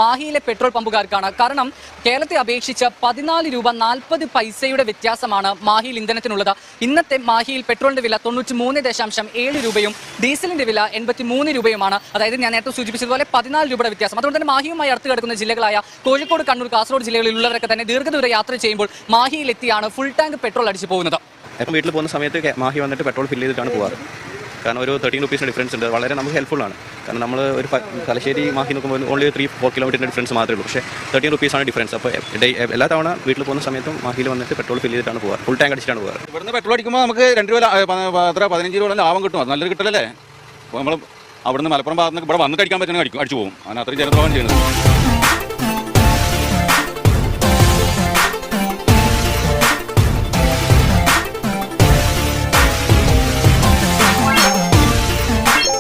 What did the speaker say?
മാഹിയിലെ petrol പമ്പുകാർക്കാണ്. കാരണം കേരളത്തെ അപേക്ഷിച്ച് 14 രൂപ 40 പൈസയുടെ വ്യത്യാസമാണ് മാഹിയിൽ ഇന്ധനത്തിനുള്ളത്. ഇന്നത്തെ മാഹിയിൽ പെട്രോളിന്റെ വില 93.7 രൂപയും ഡീസലിന്റെ വില 83 രൂപയുമാണ്. അതായത് ഞാൻ നേരത്തെ സൂചിപ്പിച്ചതുപോലെ 14 രൂപയുടെ വ്യത്യാസം. അതുകൊണ്ട് തന്നെ മാഹിയുമായി അടുത്ത് കിടക്കുന്ന ജില്ലകളായ കോഴിക്കോട്, കണ്ണൂർ, കാസർഗോഡ് ജില്ലകളിലുള്ളവരൊക്കെ തന്നെ ദീർഘദൂര യാത്ര ചെയ്യുമ്പോൾ മാഹിയിലെത്തിയാണ് ഫുൾ ടാങ്ക് പെട്രോൾ അടിച്ചു പോകുന്നത്. വീട്ടിൽ പോകുന്ന സമയത്ത് മാഹി വന്നിട്ട് പെട്രോൾ ഫില്ല് ചെയ്തിട്ടാണ് പോകാറ്. കാരണം ഒരു 13 റുപ്പീസിന് ഡിഫറൻസ് ഉണ്ട്. വളരെ നമുക്ക് ഹെൽപ്ഫുള്ളാണ്. കാരണം നമ്മൾ ഒരു തലശ്ശേരി മാഹി നോക്കുമ്പോൾ ഓൺലി 3-4 കിലോമീറ്ററിൻ്റെ ഡിഫറൻസ് മാത്രമേ ഉള്ളൂ. പക്ഷേ 13 റുപ്പീസാണ് ഡിഫറൻസ്. അപ്പോൾ എല്ലാ തവണ വീട്ടിൽ പോകുന്ന സമയത്തും മാഹിയിൽ വന്നിട്ട് പെട്രോൾ ഫില്ല് ചെയ്തിട്ടാണ് പോകാറ്. ഫുൾ ടാങ്ക് അടിച്ചിട്ടാണ് പോകാറ്. ഇവിടുന്ന് പെട്രോൾ അടിക്കുമ്പോൾ നമുക്ക് 2 രൂപ 15 രൂപ ലാഭം കിട്ടും. അത് നല്ലൊരു കിട്ടലല്ലേ. അപ്പോൾ നമ്മൾ അവിടുന്ന് മലപ്പുറം ഭാഗത്ത് ഇവിടെ വന്നിട്ട് അടിക്കാൻ പറ്റുന്ന അടിച്ചു പോകും. അതിന് അത്രയും ജനദ്രോഹം ചെയ്യുന്നത്.